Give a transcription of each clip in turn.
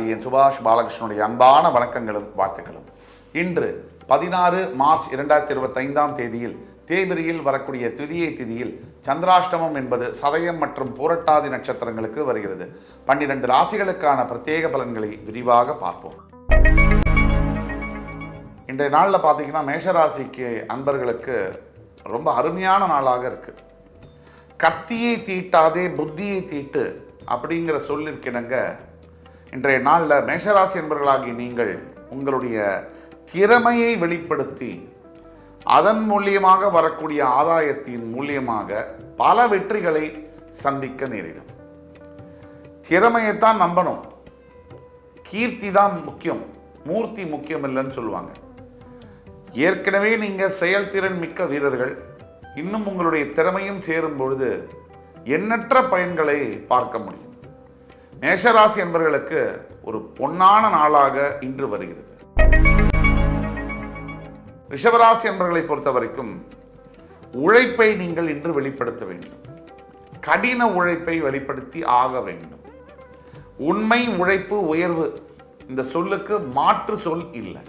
அடியேன் சுபாஷ் பாலகிருஷ்ணனுடைய அன்பான வணக்கங்களும் வாழ்த்துக்களும். இன்று 16 மார்ச் 2025 தேதியில் தேய்பிரையில் வரக்கூடிய திதியை திதியில் சந்திராஷ்டமம் என்பது சதயம் மற்றும் பூரட்டாதி நட்சத்திரங்களுக்கு வருகிறது. 12 ராசிகளுக்கான பிரத்யேக பலன்களை விரிவாக பார்ப்போம். இன்றைய நாளில் பார்த்தீங்கன்னா மேஷராசிக்கு அன்பர்களுக்கு ரொம்ப அருமையான நாளாக இருக்கு. கத்தியை தீட்டாதே புத்தியை தீட்டு அப்படிங்கிற சொல்லிருக்கினங்க. இன்றைய நாளில் மேஷராசி என்பவர்களாகி நீங்கள் உங்களுடைய திறமையை வெளிப்படுத்தி அதன் மூலியமாக வரக்கூடிய ஆதாயத்தின் மூலியமாக பல வெற்றிகளை சந்திக்க நேரிடும். திறமையைத்தான் நம்பணும், கீர்த்தி தான் முக்கியம், மூர்த்தி முக்கியம் இல்லைன்னு சொல்லுவாங்க. ஏற்கனவே நீங்கள் செயல்திறன் மிக்க வீரர்கள், இன்னும் உங்களுடைய திறமையும் சேரும் பொழுது எண்ணற்ற பயன்களை பார்க்க முடியும். மேஷராசி என்பவர்களுக்கு ஒரு பொன்னான நாளாக இன்று வருகிறது. ரிஷபராசி என்பவர்களை பொறுத்த வரைக்கும் உழைப்பை நீங்கள் இன்று வெளிப்படுத்த வேண்டும். கடின உழைப்பை வெளிப்படுத்தி ஆக வேண்டும். உண்மை, உழைப்பு, உயர்வு இந்த சொல்லுக்கு மாற்று சொல் இல்லை.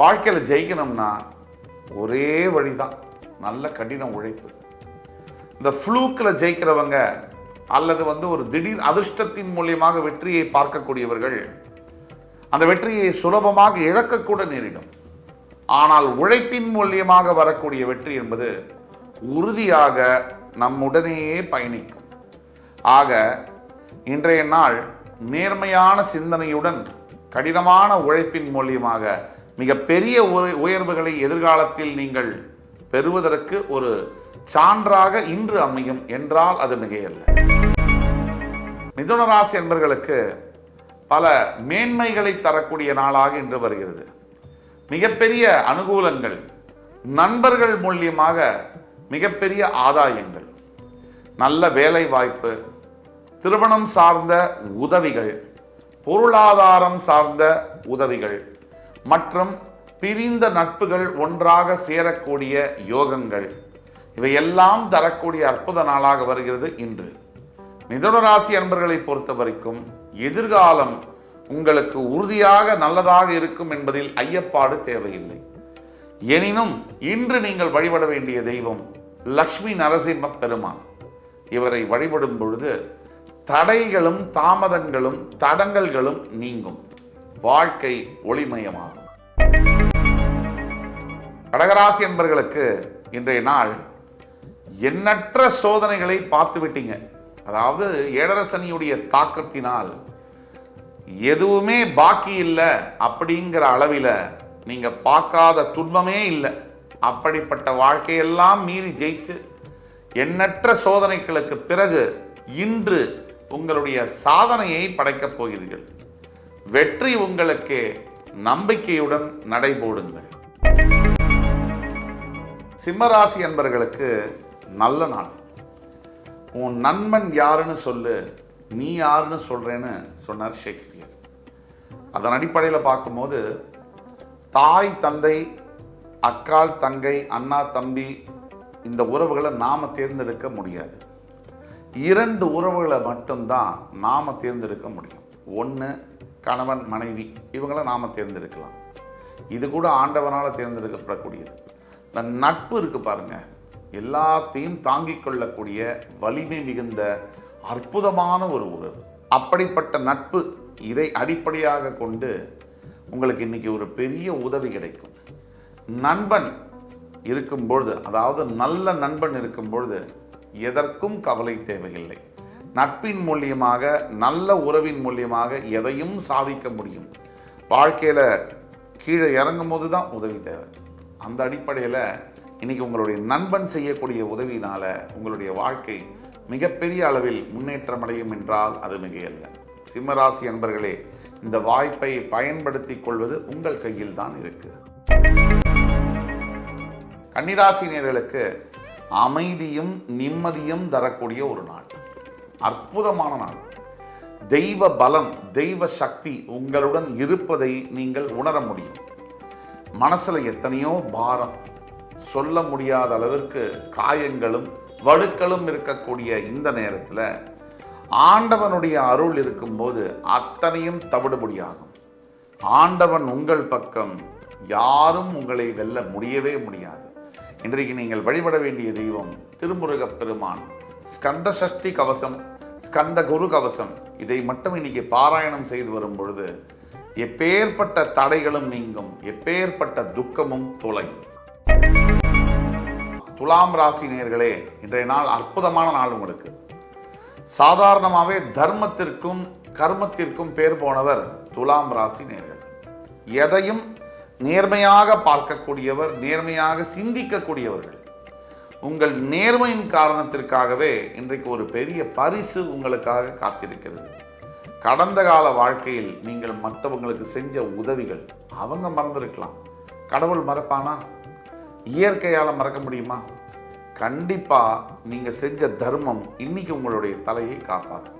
வாழ்க்கையில் ஜெயிக்கணும்னா ஒரே வழிதான், நல்ல கடின உழைப்பு. இந்த ஃப்ளூக்கில் ஜெயிக்கிறவங்க அல்லது ஒரு திடீர் அதிர்ஷ்டத்தின் மூலியமாக வெற்றியை பார்க்கக்கூடியவர்கள் அந்த வெற்றியை சுலபமாக இழக்கக்கூட நேரிடும். ஆனால் உழைப்பின் மூலியமாக வரக்கூடிய வெற்றி என்பது உறுதியாக நம்முடனேயே பயணிக்கும். ஆக இன்றைய நாள் நேர்மையான சிந்தனையுடன் கடினமான உழைப்பின் மூலியமாக மிகப்பெரிய உயர்வுகளை எதிர்காலத்தில் நீங்கள் பெறுவதற்கு ஒரு சான்றாக இன்று அமையும் என்றால் அது மிகையல்ல. மிதுன ராசி என்பவர்களுக்கு பல மேன்மைகளை தரக்கூடிய நாளாக இன்று வருகிறது. மிகப்பெரிய அனுகூலங்கள், நண்பர்கள் மூலியமாக மிகப்பெரிய ஆதாயங்கள், நல்ல வேலை வாய்ப்பு, திருமணம் சார்ந்த உதவிகள், பொருளாதாரம் சார்ந்த உதவிகள் மற்றும் பிரிந்த நட்புகள் ஒன்றாக சேரக்கூடிய யோகங்கள், இவையெல்லாம் தரக்கூடிய அற்புத நாளாக வருகிறது இன்று. மிதுன ராசி அன்பர்களை பொறுத்த வரைக்கும் எதிர்காலம் உங்களுக்கு உறுதியாக நல்லதாக இருக்கும் என்பதில் ஐயப்பாடு தேவையில்லை. எனினும் இன்று நீங்கள் வழிபட வேண்டிய தெய்வம் லக்ஷ்மி நரசிம்ம பெருமான். இவரை வழிபடும் பொழுது தடைகளும் தாமதங்களும் தடங்கல்களும் நீங்கும், வாழ்க்கை ஒளிமயமாகும். கடகராசி என்பவர்களுக்கு இன்றைய நாள் எண்ணற்ற சோதனைகளை பார்த்து விட்டீங்க. அதாவது ஏழரை சனியுடைய தாக்கத்தினால் எதுவுமே பாக்கி இல்லை அப்படிங்கிற அளவில் நீங்க பார்க்காத துன்பமே இல்லை. அப்படிப்பட்ட வாழ்க்கையெல்லாம் மீறி ஜெயிச்சு எண்ணற்ற சோதனைகளுக்கு பிறகு இன்று உங்களுடைய சாதனையை படைக்கப் போகிறீர்கள். வெற்றி உங்களுக்கு, நம்பிக்கையுடன் நடைபோடுங்கள். சிம்மராசி என்பவர்களுக்கு நல்ல நாள். உன் நண்பன் யாருன்னு சொல்லு, நீ யாருன்னு சொல்றேன்னு சொன்னார் ஷேக்ஸ்பியர். அதன் அடிப்படையில் பார்க்கும்போது தாய் தந்தை, அக்கால் தங்கை, அண்ணா தம்பி, இந்த உறவுகளை நாம தேர்ந்தெடுக்க முடியாது. 2 உறவுகளை மட்டும்தான் நாம தேர்ந்தெடுக்க முடியும். ஒன்று கணவன் மனைவி, இவங்களை நாம தேர்ந்தெடுக்கலாம். இது கூட ஆண்டவனால் தேர்ந்தெடுக்கப்படக்கூடியது. இந்த நட்பு இருக்கு பாருங்க, எல்லாத்தையும் தாங்கிக் கொள்ளக்கூடிய வலிமை மிகுந்த அற்புதமான ஒரு உறவு. அப்படிப்பட்ட நட்பு, இதை அடிப்படையாக கொண்டு உங்களுக்கு இன்னைக்கு ஒரு பெரிய உதவி கிடைக்கும். நண்பன் இருக்கும்பொழுது, அதாவது நல்ல நண்பன் இருக்கும்பொழுது எதற்கும் கவலை தேவையில்லை. நட்பின் மூலியமாக, நல்ல உறவின் மூலியமாக எதையும் சாதிக்க முடியும். வாழ்க்கையில் கீழே இறங்கும் போது தான் உதவி தேவை. அந்த அடிப்படையில் இன்னைக்கு உங்களுடைய நண்பன் செய்யக்கூடிய உதவியினால உங்களுடைய வாழ்க்கை மிகப்பெரிய அளவில் முன்னேற்றம் அடையும் என்றால் அது மிகையல்ல. சிம்மராசி அன்பர்களே, இந்த வாய்ப்பை பயன்படுத்திக் கொள்வது உங்கள் கையில் தான் இருக்கு. கன்னிராசினியர்களுக்கு அமைதியும் நிம்மதியும் தரக்கூடிய ஒரு நாள், அற்புதமான நாள். தெய்வ பலம், தெய்வ சக்தி உங்களுடன் இருப்பதை நீங்கள் உணர முடியும். மனசுல எத்தனையோ பாரம், சொல்ல முடியாத அளவிற்கு காயங்களும் வடுக்களும் இருக்கக்கூடிய இந்த நேரத்தில் ஆண்டவனுடைய அருள் இருக்கும்போது அத்தனையும் தவிடுபடியாகும். ஆண்டவன் உங்கள் பக்கம், யாரும் உங்களை வெல்ல முடியவே முடியாது. இன்றைக்கு நீங்கள் வழிபட வேண்டிய தெய்வம் திருமுருகப் பெருமான். ஸ்கந்த சஷ்டி கவசம், ஸ்கந்த குரு கவசம், இதை மட்டும் இன்னைக்கு பாராயணம் செய்து வரும் பொழுது எப்பேற்பட்ட தடைகளும் நீங்கும், எப்பேற்பட்ட துக்கமும் தொலையும். துலாம் ராசி நேயர்களே, இன்றைய நாள் அற்புதமான நாள் உங்களுக்கு. சாதாரணமாகவே தர்மத்திற்கும் கர்மத்திற்கும் பேர் போனவர் துலாம் ராசி நேயர்கள். எதையும் நேர்மையாக பார்க்கக்கூடியவர், நேர்மையாக சிந்திக்கக்கூடியவர்கள். உங்கள் நேர்மையின் காரணத்திற்காகவே இன்றைக்கு ஒரு பெரிய பரிசு உங்களுக்காக காத்திருக்கிறது. கடந்த கால வாழ்க்கையில் நீங்கள் மற்றவங்களுக்கு செஞ்ச உதவிகள் அவங்க மறந்திருக்கலாம். கடவுள் மறப்பானா? இயற்கையால் மறக்க முடியுமா? கண்டிப்பா நீங்க செஞ்ச தர்மம் இன்னைக்கு உங்களுடைய தலையை காப்பாற்றும்.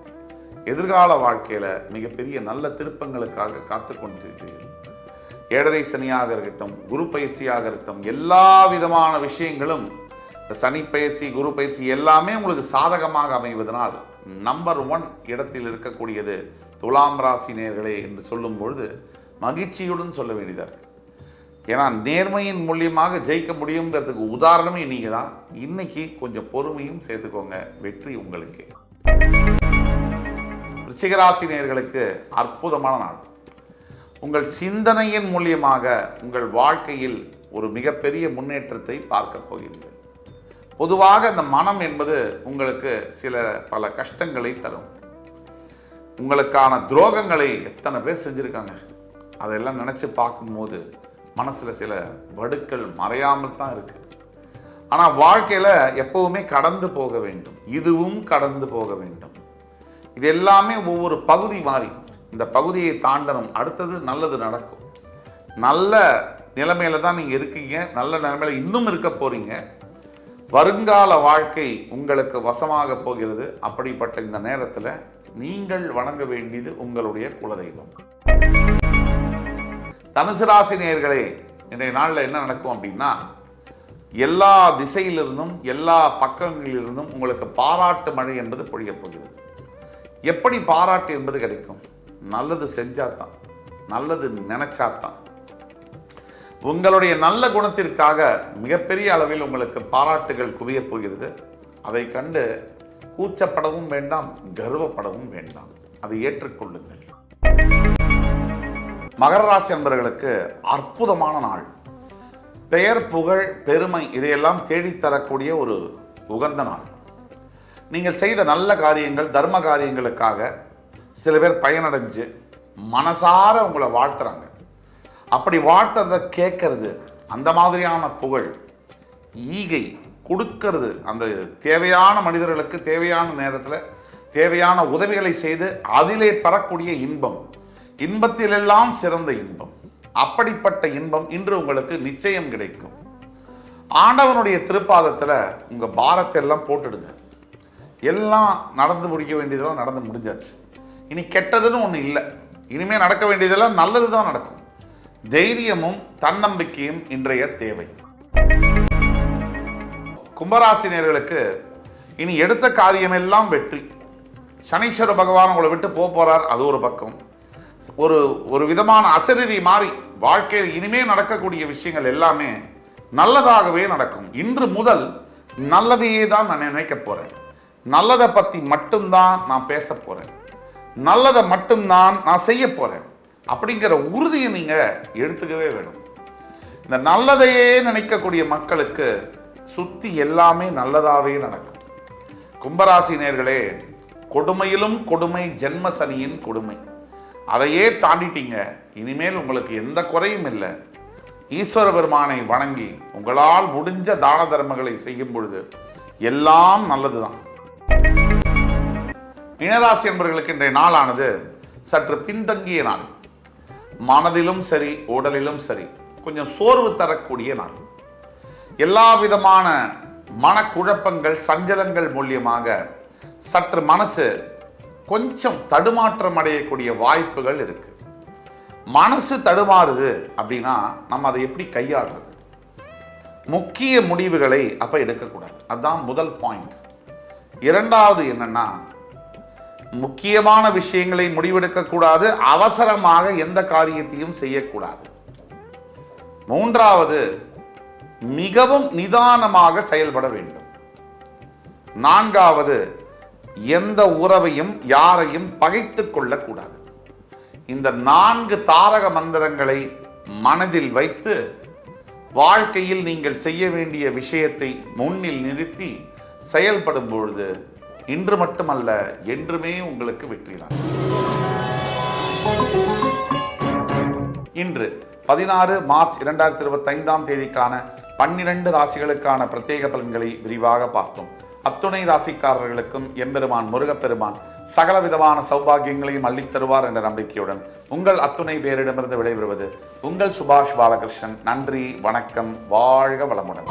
எதிர்கால வாழ்க்கையில மிகப்பெரிய நல்ல திருப்பங்களுக்காக காத்து கொண்டிருக்கிறீர்கள். ஏழரை சனியாக இருக்கட்டும், குரு பயிற்சியாக இருக்கட்டும், எல்லா விதமான விஷயங்களும், சனி பயிற்சி, குரு பயிற்சி எல்லாமே உங்களுக்கு சாதகமாக அமைவதனால் நம்பர் 1 இடத்தில் இருக்கக்கூடியது துலாம் ராசி நேயர்களே என்று சொல்லும் பொழுது மகிழ்ச்சியுடன் சொல்ல வேண்டியதாக இருக்கு. ஏன்னா நேர்மையின் மூலியமாக ஜெயிக்க முடியுங்கிறதுக்கு உதாரணமே நீங்க தான். இன்னைக்கு கொஞ்சம் பொறுமையும் சேர்த்துக்கோங்க, வெற்றி உங்களுக்கு. ரிச்சிகராசி நேயர்களுக்கு அற்புதமான நாள். உங்கள் சிந்தனையின் மூலியமாக உங்கள் வாழ்க்கையில் ஒரு மிகப்பெரிய முன்னேற்றத்தை பார்க்க போகிறீர்கள். பொதுவாக இந்த மனம் என்பது உங்களுக்கு பல கஷ்டங்களை தரும். உங்களுக்கான துரோகங்களை எத்தனை பேர் செஞ்சுருக்காங்க, அதெல்லாம் நினச்சி பார்க்கும்போது மனசில் சில வடுக்கள் மறையாமல் தான் இருக்கு. ஆனால் வாழ்க்கையில் எப்பவுமே கடந்து போக வேண்டும், இதுவும் கடந்து போக வேண்டும். இது எல்லாமே ஒவ்வொரு பகுதி மாறி, இந்த பகுதியை தாண்டணும், அடுத்தது நல்லது நடக்கும். நல்ல நிலைமையில தான் நீங்கள் இருக்கீங்க, நல்ல நிலைமையில இன்னும் இருக்க போறீங்க. வருங்கால வாழ்க்கை உங்களுக்கு வசமாக போகிறது. அப்படிப்பட்ட இந்த நேரத்தில் நீங்கள் வணங்க வேண்டியது உங்களுடைய குலதெய்வம். தனுசு ராசி நேயர்களே, இன்றைய நாளில் என்ன நடக்கும் அப்படின்னா, எல்லா திசையிலிருந்தும் எல்லா பக்கங்களிலிருந்தும் உங்களுக்கு பாராட்டு மழை என்பது பொழியப் போகிறது. எப்படி பாராட்டு என்பது கிடைக்கும்? நல்லது செஞ்சாதான், நல்லது நினைச்சாதான். உங்களுடைய நல்ல குணத்திற்காக மிகப்பெரிய அளவில் உங்களுக்கு பாராட்டுகள் குவியப் போகிறது. அதை கண்டு கூச்சப்படவும் வேண்டாம், கர்வப்படவும் வேண்டாம், அதை ஏற்றுக்கொள்ளுங்கள். மகர ராசி அன்பர்களுக்கு அற்புதமான நாள். பெயர், புகழ், பெருமை இதையெல்லாம் தேடித்தரக்கூடிய ஒரு உகந்த நாள். நீங்கள் செய்த நல்ல காரியங்கள், தர்ம காரியங்களுக்காக சில பேர் பயனடைஞ்சு மனசார உங்களை வாழ்த்துறாங்க. அப்படி வாழ்த்துறத கேட்கறது, அந்த மாதிரியான புகழ், ஈகை கொடுக்கிறது, அந்த தேவையான மனிதர்களுக்கு தேவையான நேரத்தில் தேவையான உதவிகளை செய்து அதிலே பெறக்கூடிய இன்பம், இன்பத்திலெல்லாம் சிறந்த இன்பம். அப்படிப்பட்ட இன்பம் இன்று உங்களுக்கு நிச்சயம் கிடைக்கும். ஆண்டவனுடைய திருப்பாதத்தில் உங்கள் பாரத்தை எல்லாம் போட்டுடுங்க. எல்லாம் நடந்து முடிக்க வேண்டியதெல்லாம் நடந்து முடிஞ்சாச்சு. இனி கெட்டதுன்னு ஒன்று இல்லை. இனிமேல் நடக்க வேண்டியதெல்லாம் நல்லது தான் நடக்கும். தைரியமும் தன்னம்பிக்கையும் இன்றைய தேவை. கும்பராசினியர்களுக்கு இனி எடுத்த காரியமெல்லாம் வெற்றி. சனீஸ்வர பகவான் உங்களை விட்டு போறார், அது ஒரு பக்கம். ஒரு விதமான அசரீரி மாறி வாழ்க்கையில் இனிமே நடக்கக்கூடிய விஷயங்கள் எல்லாமே நல்லதாகவே நடக்கும். இன்று முதல் நல்லதையே தான் நான் நினைக்க போறேன். நல்லதை பத்தி மட்டும்தான் நான் பேச போறேன். நல்லதை மட்டும்தான் நான் செய்ய போறேன் அப்படிங்கிற உறுதியை நீங்க எடுத்துக்கவே வேணும். இந்த நல்லதையே நினைக்கக்கூடிய மக்களுக்கு சுத்தி எல்லாமே நல்லதாவே நடக்கும். கும்பராசி நேயர்களே, கொடுமையிலும் கொடுமை ஜென்ம சனியின் கொடுமை. அதையே தாண்டிட்டீங்க. இனிமேல் உங்களுக்கு எந்த குறையும் இல்லை. ஈஸ்வர பெருமானை வணங்கி உங்களால் முடிஞ்ச தான தர்மங்களை செய்யும் பொழுது எல்லாம் நல்லதுதான். மீனராசி என்பவர்களுக்கு இன்றைய நாளானது சற்று பின்தங்கிய நாள். மனதிலும் சரி, உடலிலும் சரி, கொஞ்சம் சோர்வு தரக்கூடிய நாள். எல்லா விதமான மனக்குழப்பங்கள், சஞ்சலங்கள் மூலியமாக சற்று மனசு கொஞ்சம் தடுமாற்றம் அடையக்கூடிய வாய்ப்புகள் இருக்கு. மனசு தடுமாறுது அப்படின்னா நம்ம அதை எப்படி கையாளுறது? முக்கிய முடிவுகளை அப்ப எடுக்கக்கூடாது. அதுதான் முதல் பாயிண்ட். இரண்டாவது என்னன்னா, முக்கியமான விஷயங்களை முடிவெடுக்க கூடாது. அவசரமாக எந்த காரியத்தையும் செய்யக்கூடாது. மூன்றாவது, மிகவும் நிதானமாக செயல்பட வேண்டும். நான்காவது, எந்த உறவையும் யாரையும் பகைத்துக் கொள்ளக்கூடாது. இந்த 4 தாரக மந்திரங்களை மனதில் வைத்து வாழ்க்கையில் நீங்கள் செய்ய வேண்டிய விஷயத்தை முன்னில் நிறுத்தி செயல்படும் பொழுது இன்று மட்டுமல்ல என்றுமே உங்களுக்கு வெற்றிதான். இன்று 16 மார்ச் 2025 தேதிக்கான 12 ராசிகளுக்கான பிரத்யேக பலன்களை விரிவாக பார்த்தோம். அத்துணை ராசிக்காரர்களுக்கும் எம்பெருமான் முருகப்பெருமான் சகல விதமான சௌபாகியங்களையும் அள்ளித்தருவார் என்ற நம்பிக்கையுடன் உங்கள் அத்துணை பேரிடமிருந்து விடைபெறுவது உங்கள் சுபாஷ் பாலகிருஷ்ணன். நன்றி, வணக்கம், வாழ்க வளமுடன்.